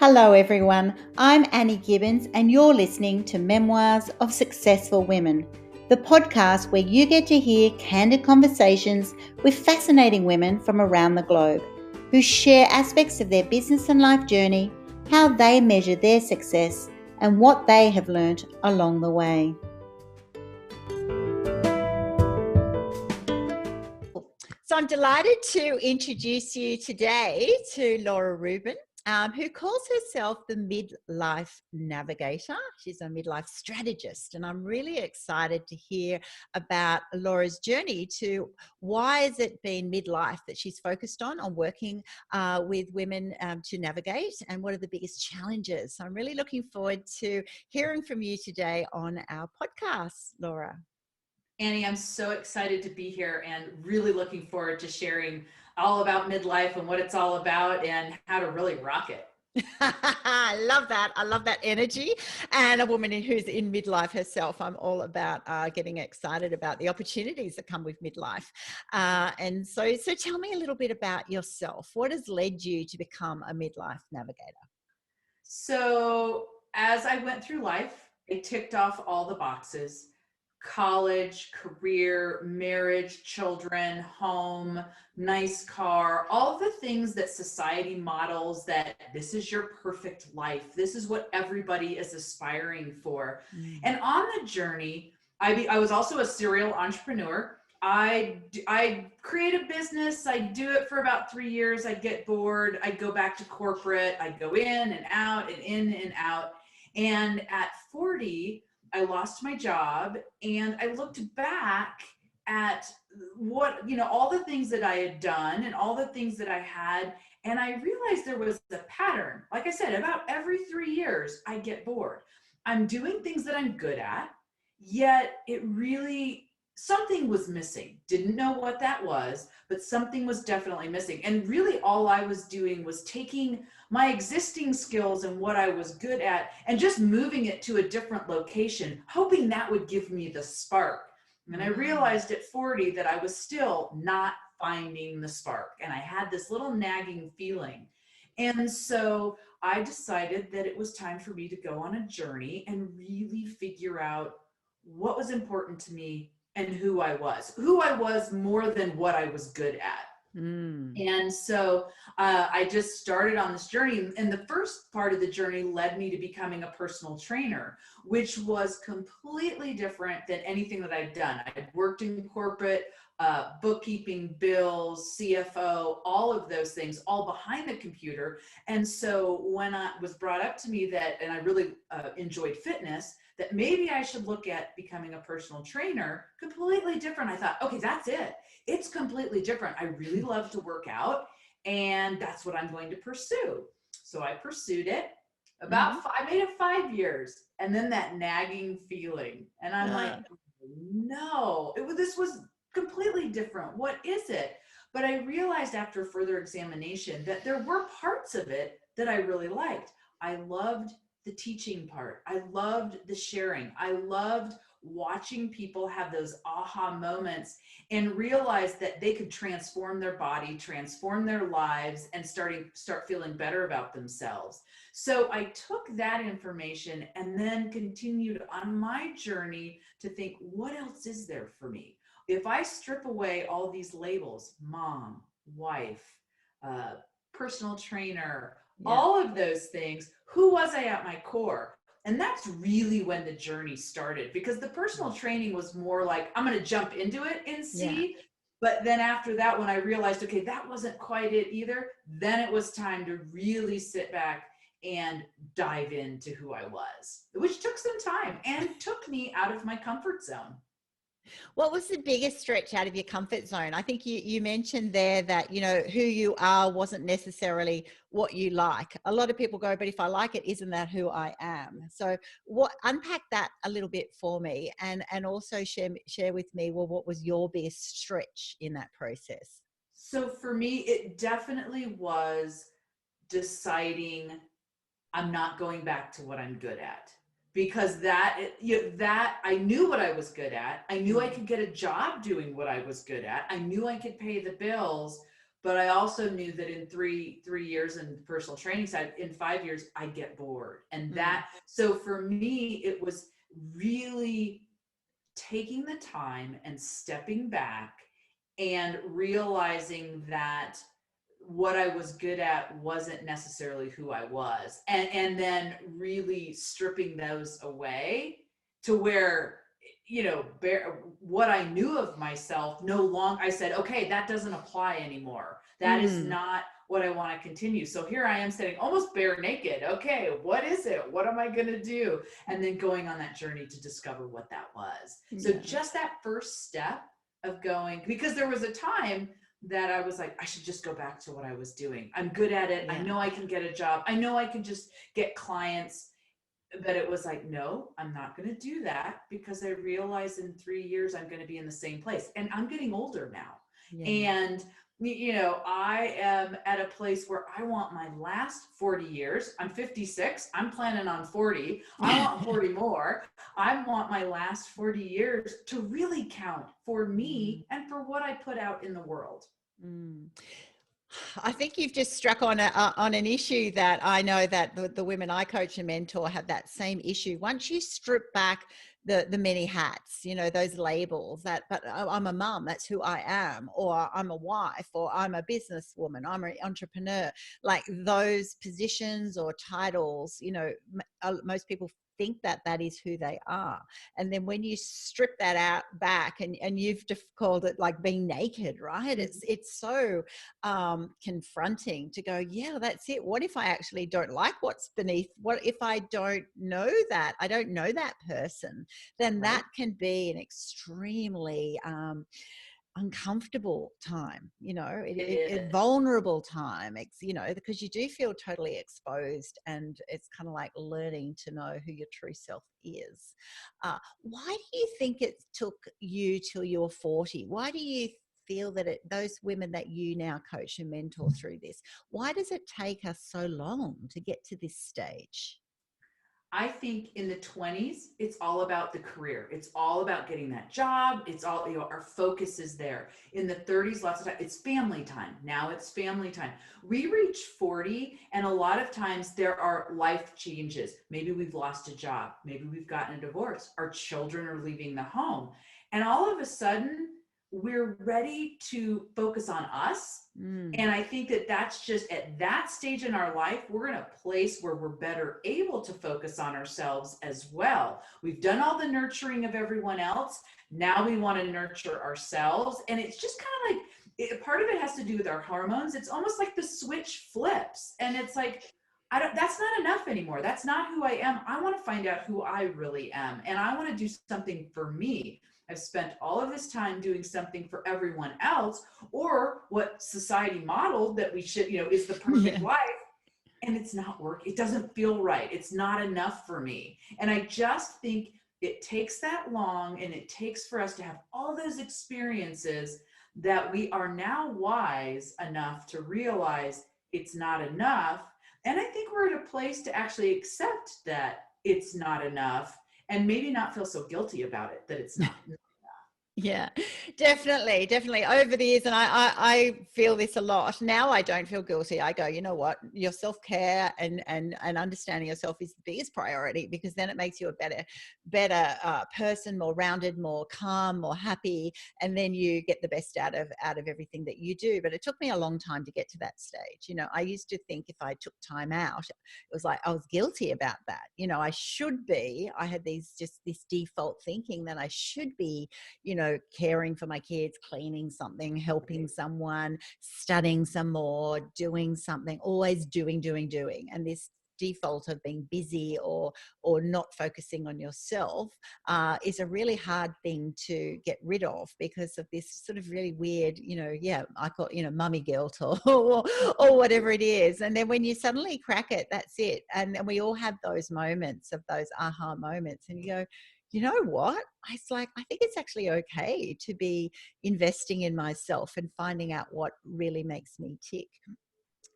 Hello, everyone. I'm Annie Gibbins, and you're listening to Memoirs of Successful Women, the podcast where you get to hear candid conversations with fascinating women from around the globe who share aspects of their business and life journey, how they measure their success, and what they have learnt along the way. So I'm delighted to introduce you today to Laura Rubin, who calls herself the midlife navigator. She's a midlife strategist, and I'm really excited to hear about Laura's journey to why has it been midlife that she's focused on working with women to navigate, and what are the biggest challenges. So I'm really looking forward to hearing from you today on our podcast, Laura. Annie, I'm so excited to be here and really looking forward to sharing all about midlife and what it's all about and how to really rock it. I love that. I love that energy. And a woman who's in midlife herself, I'm all about getting excited about the opportunities that come with midlife. And so tell me a little bit about yourself. What has led you to become a midlife navigator? So, as I went through life, I ticked off all the boxes: college, career, marriage, children, home, nice car, all the things that society models that this is your perfect life. This is what everybody is aspiring for. And on the journey, I was also a serial entrepreneur. I create a business. I do it for about 3 years. I'd get bored. I'd go back to corporate. I'd go in and out and in and out. And at 40, I lost my job, and I looked back at all the things that I had done and all the things that I had. And I realized there was a pattern. Like I said, about every 3 years, I get bored. I'm doing things that I'm good at, yet something was missing. Didn't know what that was, but something was definitely missing. And really all I was doing was taking my existing skills and what I was good at and just moving it to a different location, hoping that would give me the spark. And I realized at 40 that I was still not finding the spark. And I had this little nagging feeling. And so I decided that it was time for me to go on a journey and really figure out what was important to me and who I was more than what I was good at. And so I just started on this journey. And the first part of the journey led me to becoming a personal trainer, which was completely different than anything that I'd done. I'd worked in corporate, bookkeeping, bills, CFO, all of those things, all behind the computer. And so when it was brought up to me and I really enjoyed fitness, that maybe I should look at becoming a personal trainer, completely different. I thought, okay, that's it. It's completely different. I really love to work out, and that's what I'm going to pursue. So I pursued it. I made it 5 years, and then that nagging feeling. And I'm like, no, this was completely different. What is it? But I realized after further examination that there were parts of it that I really liked. I loved the teaching part. I loved the sharing. I loved watching people have those aha moments and realize that they could transform their body, transform their lives, and start feeling better about themselves. So I took that information and then continued on my journey to think, what else is there for me? If I strip away all these labels, mom, wife, personal trainer, all of those things, who was I at my core? And that's really when the journey started, because the personal training was more like, I'm going to jump into it and see. But then after that, when I realized, okay, that wasn't quite it either, then it was time to really sit back and dive into who I was, which took some time and took me out of my comfort zone. What was the biggest stretch out of your comfort zone? I think you mentioned there that, who you are wasn't necessarily what you like. A lot of people go, but if I like it, isn't that who I am? So unpack that a little bit for me, and also share with me, well, what was your biggest stretch in that process? So for me, it definitely was deciding I'm not going back to what I'm good at, because that I knew what I was good at. I knew I could get a job doing what I was good at. I knew I could pay the bills, But I also knew that in three years in the personal training side, in 5 years, I'd get bored. And that, so for me, it was really taking the time and stepping back and realizing that what I was good at wasn't necessarily who I was. And then really stripping those away to where, what I knew of myself no longer, I said, okay, that doesn't apply anymore. That is not what I want to continue. So here I am sitting almost bare naked. Okay, what is it? What am I going to do? And then going on that journey to discover what that was. So just that first step of going, because there was a time that I was like, I should just go back to what I was doing. I'm good at it. I know I can get a job. I know I can just get clients. But it was like, no, I'm not going to do that, because I realize in 3 years I'm going to be in the same place, and I'm getting older now. And I am at a place where I want my last 40 years. I'm 56. I'm planning on 40. I want 40 more. I want my last 40 years to really count for me and for what I put out in the world. I think you've just struck on an issue that I know that the women I coach and mentor have that same issue. Once you strip back the many hats, those labels but I'm a mum, that's who I am, or I'm a wife, or I'm a businesswoman, I'm an entrepreneur, like those positions or titles, most people think that is who they are. And then when you strip that out back, and you've called it like being naked, right? It's so confronting to go, yeah, that's it. What if I actually don't like what's beneath? What if I don't know that? I don't know that person. Then that can be an extremely uncomfortable time, a vulnerable time, because you do feel totally exposed, and it's kind of like learning to know who your true self is. Why do you think it took you till you're 40? Why do you feel that those women that you now coach and mentor through this, why does it take us so long to get to this stage? I think in the 20s, it's all about the career. It's all about getting that job. It's all, our focus is there. In the 30s, lots of time, it's family time. Now it's family time. We reach 40, and a lot of times there are life changes. Maybe we've lost a job. Maybe we've gotten a divorce. Our children are leaving the home. And all of a sudden, we're ready to focus on us. And I think that that's just at that stage in our life, we're in a place where we're better able to focus on ourselves as well. We've done all the nurturing of everyone else. Now we want to nurture ourselves. And it's just kind of like, part of it has to do with our hormones. It's almost like the switch flips. And it's like, that's not enough anymore. That's not who I am. I want to find out who I really am. And I want to do something for me. I've spent all of this time doing something for everyone else, or what society modeled that we should, is the perfect life. And it's not work. It doesn't feel right. It's not enough for me. And I just think it takes that long, and it takes for us to have all those experiences that we are now wise enough to realize it's not enough. And I think we're at a place to actually accept that it's not enough, and maybe not feel so guilty about it that it's not. Yeah, definitely over the years. And I feel this a lot now. I don't feel guilty. I go, you know what, your self-care and understanding yourself is the biggest priority, because then it makes you a better person, more rounded, more calm, more happy, and then you get the best out of everything that you do. But it took me a long time to get to that stage. I used to think if I took time out, it was like I was guilty about that. I had this default thinking that I should be, caring for my kids, cleaning something, helping someone, studying some more, doing something, always doing. And this default of being busy or not focusing on yourself is a really hard thing to get rid of, because of this sort of really weird, I call it, mummy guilt or whatever it is. And then when you suddenly crack it, that's it. And we all have those moments of those aha moments, and you go, you know what? It's like, I think it's actually okay to be investing in myself and finding out what really makes me tick.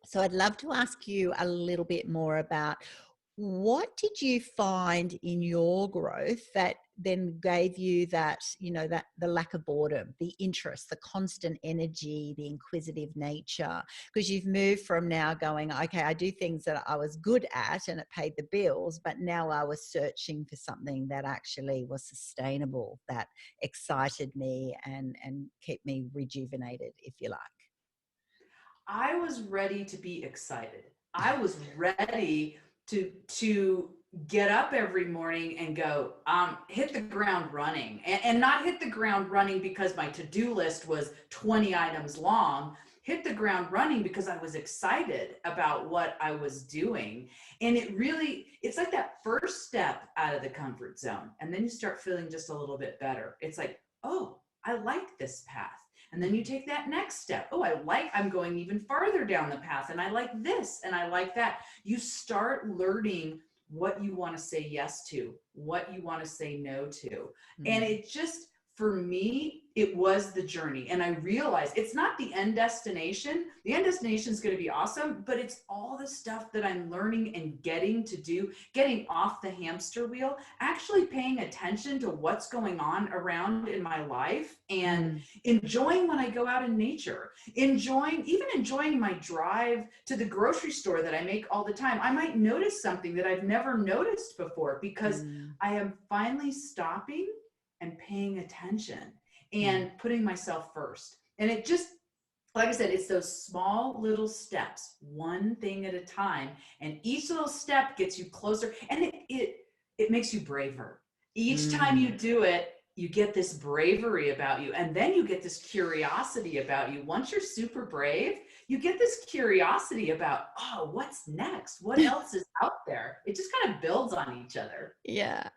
So I'd love to ask you a little bit more about What did you find in your growth that then gave you that, that the lack of boredom, the interest, the constant energy, the inquisitive nature? Because you've moved from now going, okay, I do things that I was good at and it paid the bills, but now I was searching for something that actually was sustainable, that excited me and kept me rejuvenated, if you like. I was ready to be excited. I was ready to get up every morning and go hit the ground running, and not hit the ground running because my to-do list was 20 items long. Hit the ground running because I was excited about what I was doing. And it's like that first step out of the comfort zone, and then you start feeling just a little bit better. It's like, oh, I like this path. And then you take that next step. Oh, I'm going even farther down the path, and I like this and I like that. You start learning what you want to say yes to, what you want to say no to. And it just, for me, it was the journey. And I realized it's not the end destination. The end destination is going to be awesome, but it's all the stuff that I'm learning and getting to do, getting off the hamster wheel, actually paying attention to what's going on around in my life, and enjoying when I go out in nature, enjoying my drive to the grocery store that I make all the time. I might notice something that I've never noticed before because I am finally stopping and paying attention and putting myself first. And it just, like I said, it's those small little steps, one thing at a time. And each little step gets you closer, and it makes you braver. Each time you do it, you get this bravery about you, and then you get this curiosity about you. Once you're super brave, you get this curiosity about, oh, what's next? What else is out there? It just kind of builds on each other. Yeah.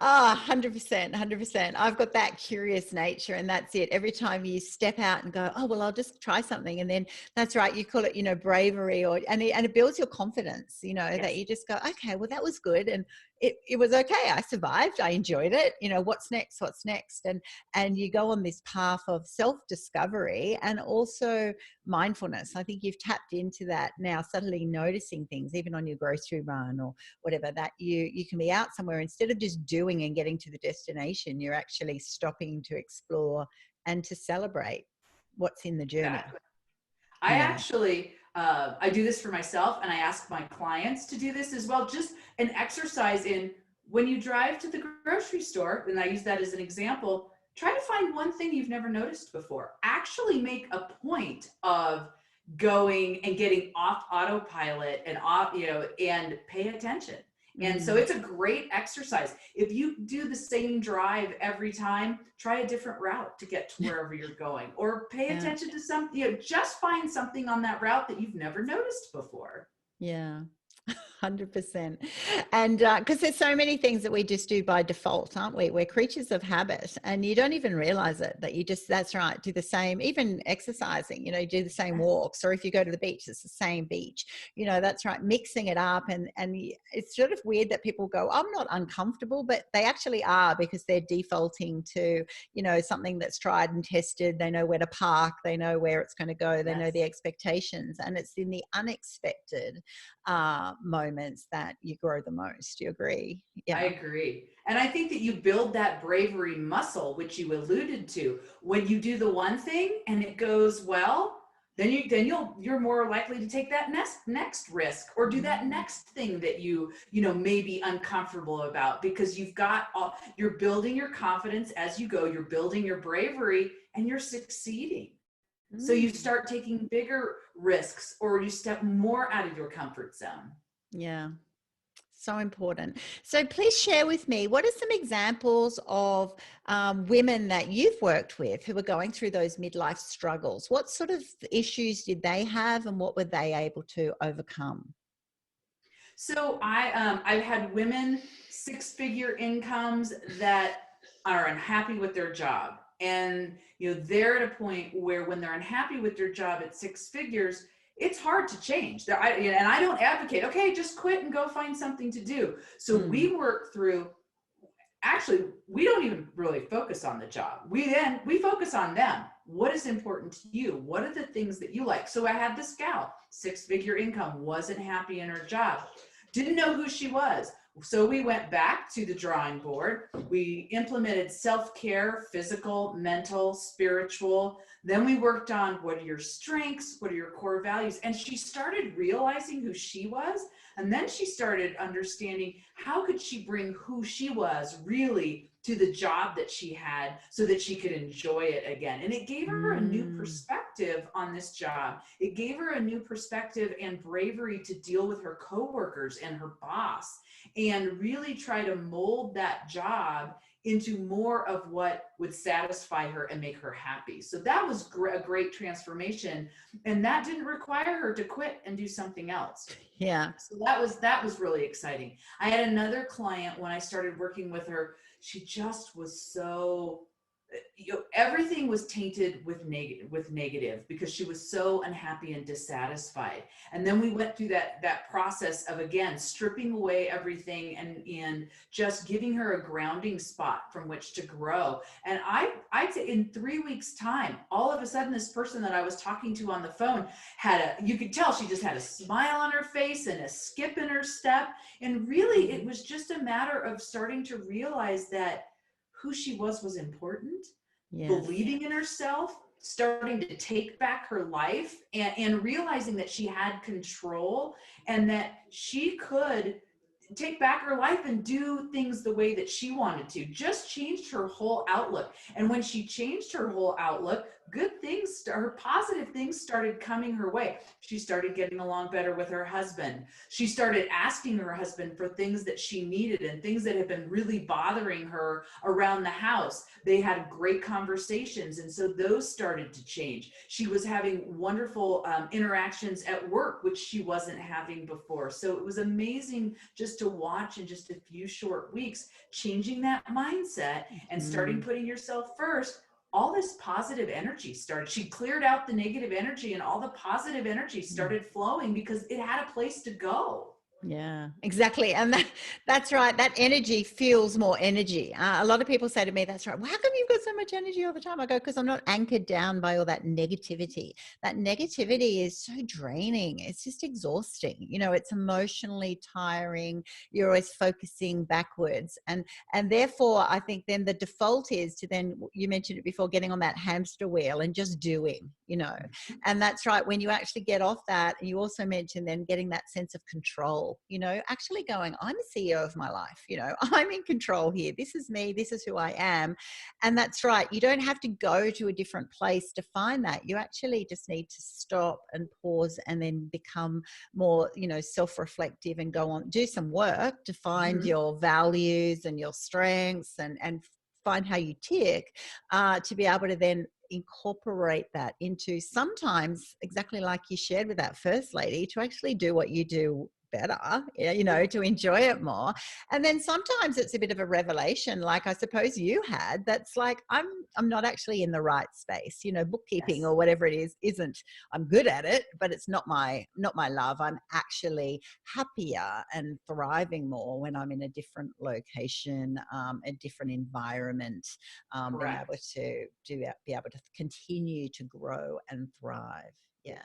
100%, 100%. I've got that curious nature, and that's it. Every time you step out and go, oh, well, I'll just try something. And then that's right. You call it, bravery, and it builds your confidence, that you just go, okay, well, that was good. And it was okay. I survived. I enjoyed it. What's next? What's next? And you go on this path of self-discovery and also mindfulness. I think you've tapped into that now, suddenly noticing things, even on your grocery run or whatever, that you can be out somewhere, instead of just doing and getting to the destination, you're actually stopping to explore and to celebrate what's in the journey. Exactly. I actually, I do this for myself, and I ask my clients to do this as well. Just an exercise in, when you drive to the grocery store, and I use that as an example, try to find one thing you've never noticed before. Actually make a point of going and getting off autopilot and and pay attention. And so it's a great exercise. If you do the same drive every time, try a different route to get to wherever you're going, or pay attention to something, just find something on that route that you've never noticed before. Yeah. 100%. And because there's so many things that we just do by default, aren't we? We're creatures of habit, and you don't even realize it, that you just, that's right, do the same, even exercising, do the same walks, or if you go to the beach, it's the same beach, that's right, mixing it up. And it's sort of weird that people go, I'm not uncomfortable, but they actually are, because they're defaulting to, something that's tried and tested. They know where to park, they know where it's going to go, they know the expectations, and it's in the unexpected moments that you grow the most. Do you agree? Yeah. I agree. And I think that you build that bravery muscle, which you alluded to. When you do the one thing and it goes well, then you're more likely to take that next risk, or do that next thing that you may be uncomfortable about, because you're building your confidence as you go, you're building your bravery, and you're succeeding. So you start taking bigger risks, or you step more out of your comfort zone. Yeah. So important. So please share with me, what are some examples of women that you've worked with who are going through those midlife struggles? What sort of issues did they have, and what were they able to overcome? So I've had women, six-figure incomes, that are unhappy with their job. And they're at a point where, when they're unhappy with their job at six figures, it's hard to change. And I don't advocate, okay, just quit and go find something to do. So we work through, actually, we don't even really focus on the job. We focus on them. What is important to you? What are the things that you like? So I had this gal, six-figure income, wasn't happy in her job. didn't know who she was. So we went back to the drawing board. We implemented self-care, physical, mental, spiritual. Then we worked on what are your strengths, what are your core values. And she started realizing who she was. And then she started understanding how could she bring who she was really to the job that she had so that she could enjoy it again. And it gave her a new perspective on this job. It gave her a new perspective and bravery to deal with her coworkers and her boss and really try to mold that job into more of what would satisfy her and make her happy. So that was a great transformation. And that didn't require her to quit and do something else. Yeah. So that was really exciting. I had another client when I started working with her. She just was so, everything was tainted with negative because she was so unhappy and dissatisfied. And then we went through that process of, again, stripping away everything and just giving her a grounding spot from which to grow. And I'd say in 3 weeks time, all of a sudden this person that I was talking to on the phone you could tell she just had a smile on her face and a skip in her step. And really it was just a matter of starting to realize that who she was important, Yes. believing in herself, starting to take back her life and realizing that she had control and that she could take back her life and do things the way that she wanted to. Just changed her whole outlook. And when she changed her whole outlook, good things, her positive things started coming her way. She started getting along better with her husband. She started asking her husband for things that she needed and things that had been really bothering her around the house. They had great conversations. And so those started to change. She was having wonderful interactions at work, which she wasn't having before. So it was amazing just to watch in just a few short weeks, changing that mindset and starting putting yourself first. All this positive energy started. She cleared out the negative energy and all the positive energy started flowing because it had a place to go. Yeah, exactly. And that's right. That energy fuels more energy. A lot of people say to me, that's right. Well, how come you've got so much energy all the time? I go, because I'm not anchored down by all that negativity. That negativity is so draining. It's just exhausting. You know, it's emotionally tiring. You're always focusing backwards. And therefore, I think then the default is to then, you mentioned it before, getting on that hamster wheel and just doing, you know. And that's right. When you actually get off that, and you also mentioned then getting that sense of control, you know, actually going, I'm a CEO of my life, you know, I'm in control here. This is me. This is who I am. And that's right. You don't have to go to a different place to find that. You actually just need to stop and pause and then become more, you know, self-reflective and go on, do some work to find your values and your strengths and find how you tick to be able to then incorporate that into, sometimes exactly like you shared with that first lady, to actually do what you do better, you know, to enjoy it more. And then sometimes it's a bit of a revelation, like I suppose you had, that's like, I'm not actually in the right space, you know, bookkeeping or whatever it is isn't, I'm good at it, but it's not my love. I'm actually happier and thriving more when I'm in a different location, a different environment, being able to be able to continue to grow and thrive. Yeah.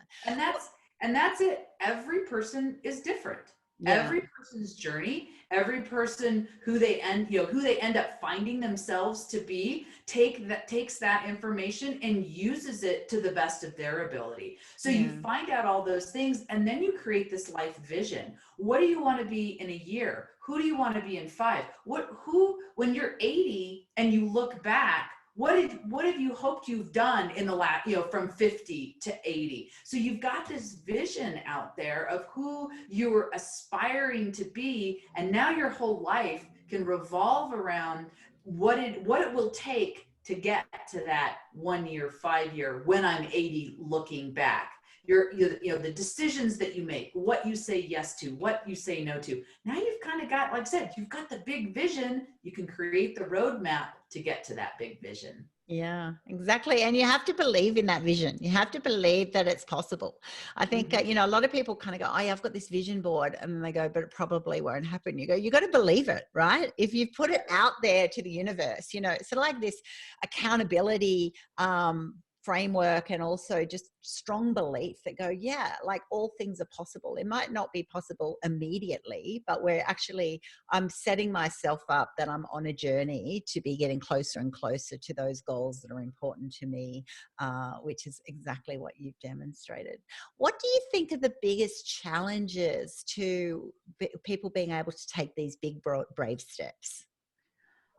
And that's it. Every person is different. Yeah. Every person's journey, every person who they end up finding themselves to be, takes that information and uses it to the best of their ability. So you find out all those things and then you create this life vision. What do you want to be in a year? Who do you want to be in 5? When you're 80 and you look back, what have you hoped you've done in the last, you know, from 50 to 80? So you've got this vision out there of who you're aspiring to be. And now your whole life can revolve around what it will take to get to that 1 year, 5 year, when I'm 80, looking back. You know, the decisions that you make, what you say yes to, what you say no to. Now you've kind of got, like I said, you've got the big vision. You can create the roadmap to get to that big vision. Yeah, exactly. And you have to believe in that vision. You have to believe that it's possible. I think, you know, a lot of people kind of go, oh, yeah, I've got this vision board. And then they go, but it probably won't happen. You go, you got to believe it, right? If you put it out there to the universe, you know, it's sort of like this accountability framework and also just strong belief that go, yeah, like all things are possible. It might not be possible immediately, but I'm setting myself up that I'm on a journey to be getting closer and closer to those goals that are important to me, which is exactly what you've demonstrated. What do you think are the biggest challenges to people being able to take these big, brave steps?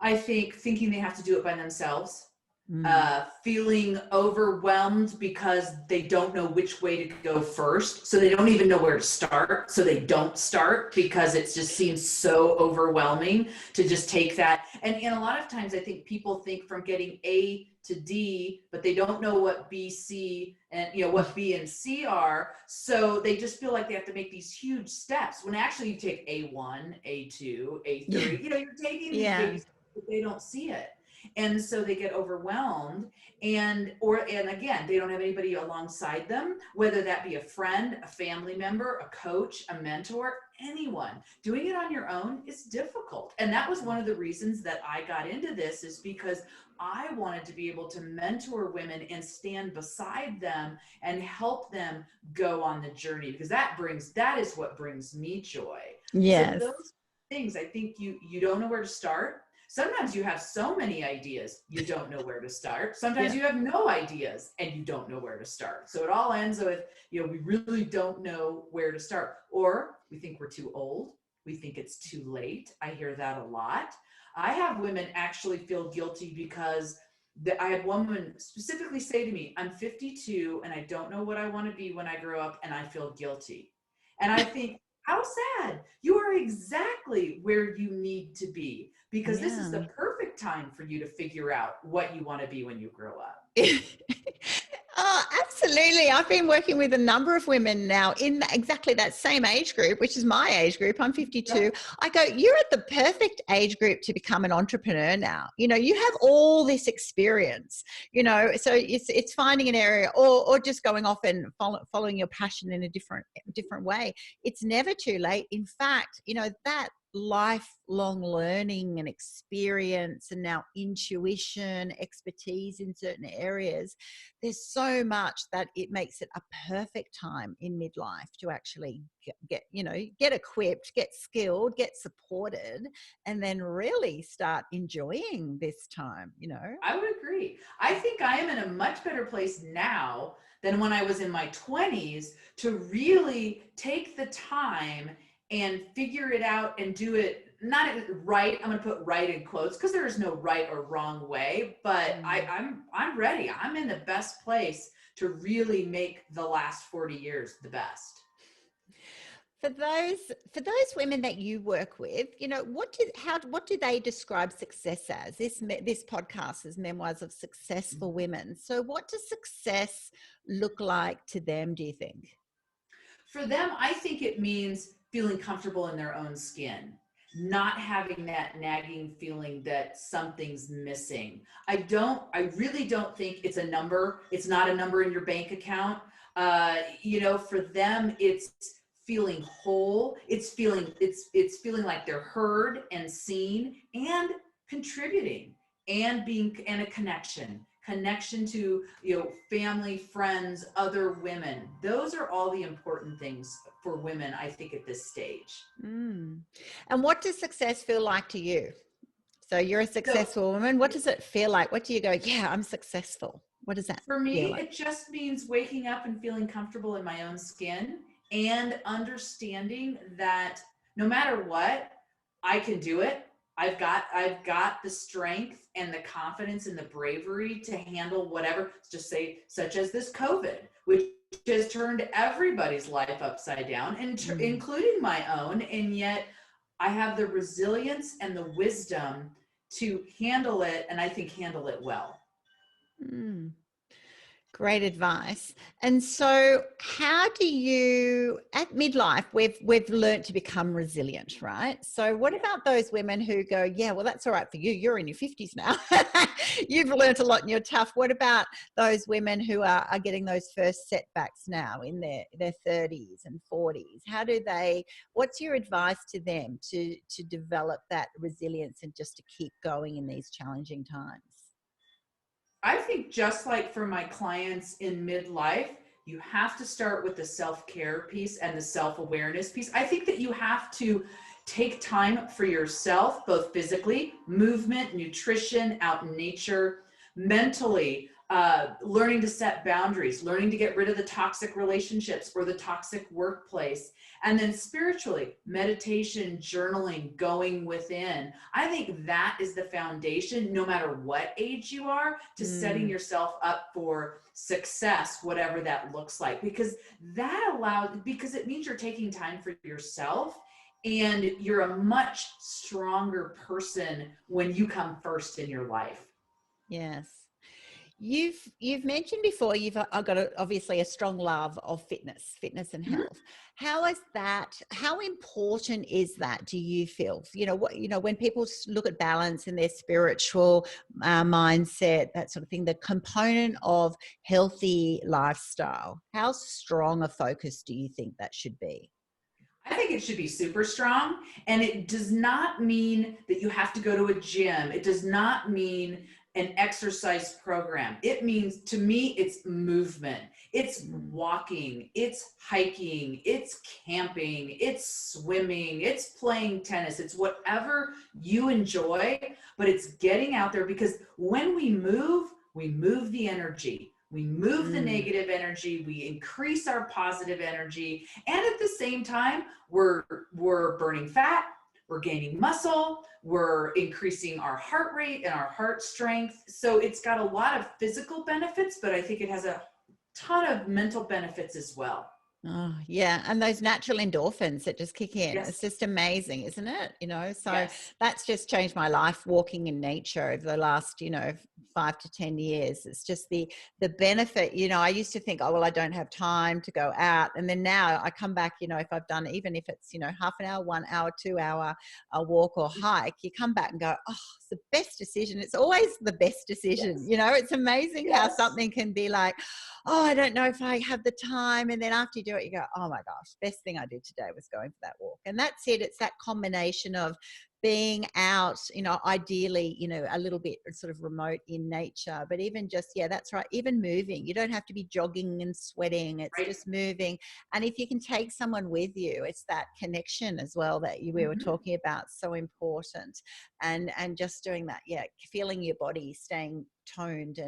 I think thinking they have to do it by themselves, Mm. feeling overwhelmed because they don't know which way to go first. So they don't even know where to start. So they don't start because it just seems so overwhelming to just take that. And a lot of times I think people think from getting A to D, but they don't know what B, C, and what B and C are. So they just feel like they have to make these huge steps when actually you take A1, A2, A3, Yeah. you're taking these Yeah. baby steps, but they don't see it. And so they get overwhelmed, and again, they don't have anybody alongside them, whether that be a friend, a family member, a coach, a mentor, anyone. Doing it on your own is difficult. And that was one of the reasons that I got into this, is because I wanted to be able to mentor women and stand beside them and help them go on the journey, because that is what brings me joy. So Yes. those things, I think you don't know where to start. Sometimes you have so many ideas, you don't know where to start. Sometimes Yeah. you have no ideas and you don't know where to start. So it all ends with, we really don't know where to start. Or we think we're too old. We think it's too late. I hear that a lot. I have women actually feel guilty because I had one woman specifically say to me, I'm 52 and I don't know what I want to be when I grow up, and I feel guilty. And I think, how sad. You are exactly where you need to be, because this is Yeah. the perfect time for you to figure out what you want to be when you grow up. Oh, absolutely. I've been working with a number of women now in exactly that same age group, which is my age group. I'm 52. I go, you're at the perfect age group to become an entrepreneur now. You have all this experience, so it's finding an area, or just going off and following your passion in a different way. It's never too late. In fact, that lifelong learning and experience, and now intuition, expertise in certain areas, there's so much that it makes it a perfect time in midlife to actually get equipped, get skilled, get supported, and then really start enjoying this time. I would agree. I think I am in a much better place now than when I was in my 20s to really take the time and figure it out and do it not right. I'm going to put right in quotes because there is no right or wrong way, but I'm ready. I'm in the best place to really make the last 40 years the best. For those women that you work with, what do they describe success as? This podcast is Memoirs of Successful Women. So what does success look like to them, do you think? For them, I think it means feeling comfortable in their own skin, not having that nagging feeling that something's missing. I really don't think it's a number. It's not a number in your bank account. For them, it's feeling whole. It's feeling like they're heard and seen and contributing, and a connection to family, friends, other women. Those are all the important things for women, I think, at this stage. And what does success feel like to you? So you're a So successful woman. What does it feel like? What do you go, yeah, I'm successful? What does that for feel me, like? it just means waking up and feeling comfortable in my own skin, and understanding that no matter what, I can do it. I've got the strength and the confidence and the bravery to handle whatever, just say, such as this COVID, which has turned everybody's life upside down, including my own. And yet I have the resilience and the wisdom to handle it, and I think handle it well. Mm. Great advice. And so how do you, at midlife, we've learned to become resilient, right? So what Yeah. about those women who go, yeah, well, that's all right for you. You're in your 50s now. You've learned a lot and you're tough. What about those women who are getting those first setbacks now in their 30s and 40s? What's your advice to them to develop that resilience and just to keep going in these challenging times? I think just like for my clients in midlife, you have to start with the self-care piece and the self-awareness piece. I think that you have to take time for yourself, both physically, movement, nutrition, out in nature, mentally, learning to set boundaries, learning to get rid of the toxic relationships or the toxic workplace. And then spiritually, meditation, journaling, going within. I think that is the foundation, no matter what age you are, to setting yourself up for success, whatever that looks like. Because because it means you're taking time for yourself, and you're a much stronger person when you come first in your life. Yes. You've mentioned before I've got obviously a strong love of fitness and health. How is that? How important is that? Do you feel? When people look at balance in their spiritual mindset, that sort of thing, the component of healthy lifestyle. How strong a focus do you think that should be? I think it should be super strong. And it does not mean that you have to go to a gym. It does not mean an exercise program. It means, to me, it's movement. It's walking, it's hiking, it's camping, it's swimming, it's playing tennis. It's whatever you enjoy, but it's getting out there, because when we move the energy. We move the negative energy, we increase our positive energy, and at the same time, we're burning fat, we're gaining muscle, we're increasing our heart rate and our heart strength. So it's got a lot of physical benefits, but I think it has a ton of mental benefits as well. Oh, yeah. And those natural endorphins that just kick in. It's Yes. just amazing, isn't it? So Yes. that's just changed my life, walking in nature over the last, 5 to 10 years. It's just the benefit. I used to think, oh, well, I don't have time to go out. And then now I come back, if I've done, even if it's, half an hour, 1 hour, 2 hour, a walk or hike, you come back and go, oh, it's the best decision. It's always the best decision. Yes. It's amazing how Yes. something can be like, oh, I don't know if I have the time. And then after you do it, you go, oh my gosh, best thing I did today was going for that walk. And that's it. It's that combination of being out, ideally, a little bit sort of remote in nature, but even just, yeah, that's right. Even moving, you don't have to be jogging and sweating. It's Right. just moving. And if you can take someone with you, it's that connection as well that we were talking about. So important. And just doing that. Yeah. Feeling your body, staying toned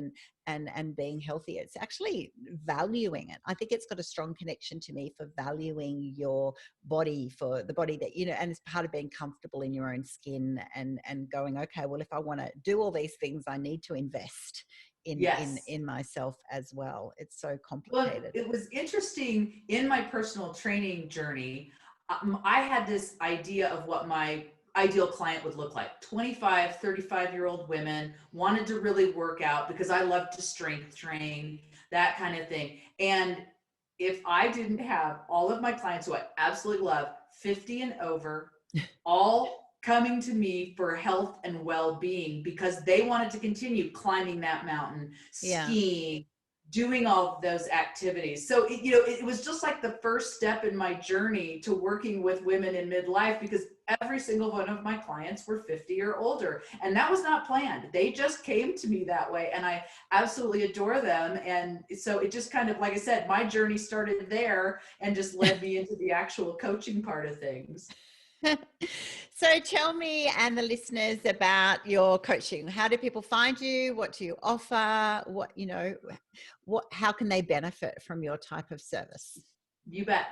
and being healthy. It's actually valuing it. I think it's got a strong connection to me for valuing your body, for the body that, and it's part of being comfortable in your own skin and going, okay, well, if I want to do all these things, I need to invest in Yes. myself as well. It's so Well, complicated. it was interesting in my personal training journey. I had this idea of what my ideal client would look like. 25, 35-year-old women, wanted to really work out because I love to strength train, that kind of thing. And if I didn't have all of my clients, who I absolutely love, 50 and over, all coming to me for health and well-being because they wanted to continue climbing that mountain, Yeah. skiing, doing all of those activities. So it was just like the first step in my journey to working with women in midlife, because every single one of my clients were 50 or older, and that was not planned. They just came to me that way, and I absolutely adore them. And so it just kind of, like I said, my journey started there and just led me into the actual coaching part of things. So tell me and the listeners about your coaching. How do people find you? What do you offer? How can they benefit from your type of service? You bet.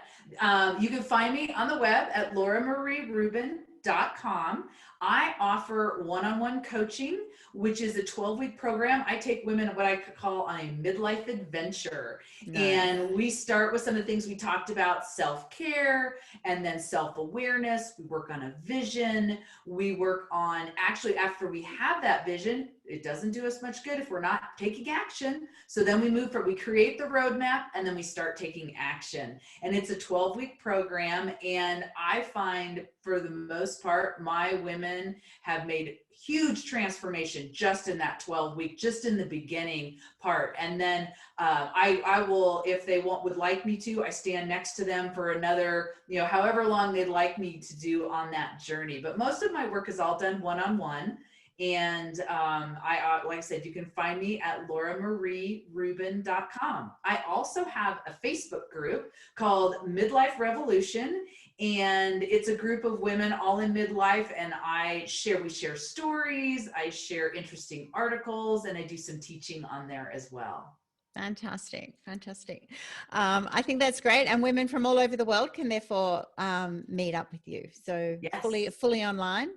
You can find me on the web at lauramarierubin.com. I offer one-on-one coaching, which is a 12-week program. I take women what I could call on a midlife adventure. Nice. And we start with some of the things we talked about: self-care and then self-awareness. We work on a vision. We work on, actually, after we have that vision, it doesn't do us much good if we're not taking action. So then we create the roadmap, and then we start taking action. And it's a 12-week program. And I find, for the most part, my women have made huge transformation just in that 12-week, just in the beginning part. And then I will, if they would like me to, I stand next to them for another, however long they'd like me to do on that journey. But most of my work is all done one-on-one. And like I said, you can find me at lauramarierubin.com. I also have a Facebook group called Midlife Revolution, and it's a group of women all in midlife, and we share stories, I share interesting articles, and I do some teaching on there as well. Fantastic. I think that's great. And women from all over the world can therefore meet up with you. So Yes. fully online.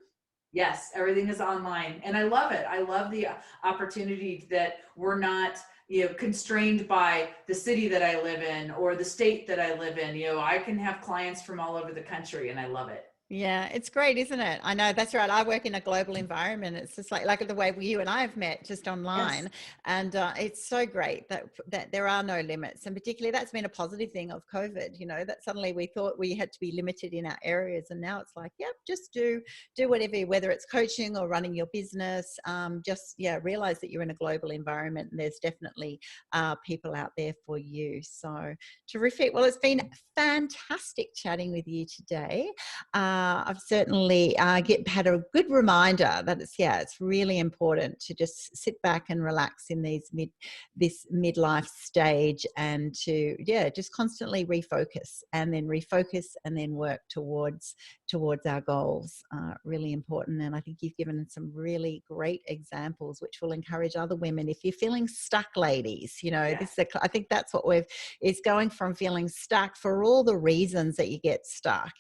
Yes, everything is online, and I love it. I love the opportunity that we're not, constrained by the city that I live in or the state that I live in. I can have clients from all over the country, and I love it. Yeah, it's great, isn't it? I know, that's right. I work in a global environment. It's just like the way you and I have met just online. Yes. And it's so great that there are no limits. And particularly that's been a positive thing of COVID, that suddenly we thought we had to be limited in our areas. And now it's like, yep, just do whatever, whether it's coaching or running your business. Realize that you're in a global environment and there's definitely people out there for you. So terrific. Well, it's been fantastic chatting with you today. I've certainly had a good reminder that it's really important to just sit back and relax in this midlife stage, and to just constantly refocus and then work towards our goals. Really important. And I think you've given some really great examples which will encourage other women. If you're feeling stuck, ladies, I think that's what is going from feeling stuck for all the reasons that you get stuck,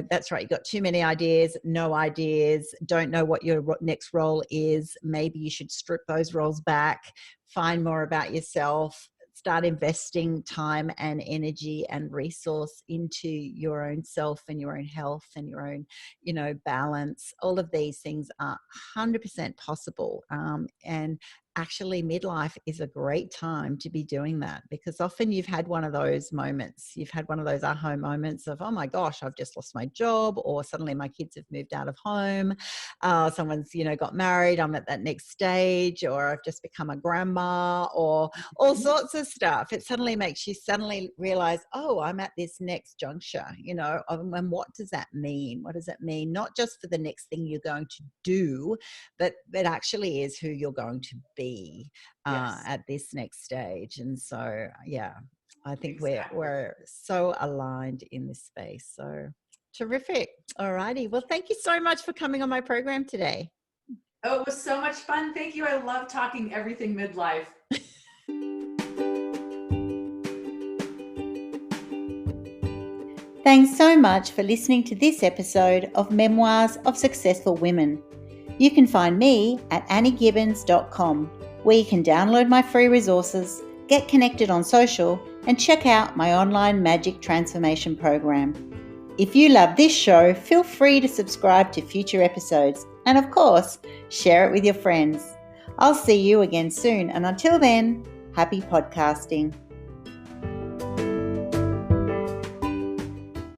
that's right. You've got too many ideas, no ideas, don't know what your next role is. Maybe you should strip those roles back, find more about yourself, start investing time and energy and resource into your own self and your own health and your own, balance. All of these things are 100% possible. And actually midlife is a great time to be doing that, because often you've had one of those moments. You've had one of those aha moments of, oh my gosh, I've just lost my job, or suddenly my kids have moved out of home. Someone's, got married. I'm at that next stage, or I've just become a grandma, or all sorts of stuff. It suddenly makes you realize, oh, I'm at this next juncture, and what does that mean? What does it mean? Not just for the next thing you're going to do, but that actually is who you're going to be at this next stage. And so I think Exactly. we're so aligned in this space. So terrific. All righty. Well, thank you so much for coming on my program today. Oh, it was so much fun. Thank you. I love talking everything midlife. Thanks so much for listening to this episode of Memoirs of Successful Women. You can find me at anniegibbins.com, where you can download my free resources, get connected on social, and check out my online magic transformation program. If you love this show, feel free to subscribe to future episodes, and of course, share it with your friends. I'll see you again soon, and until then, happy podcasting.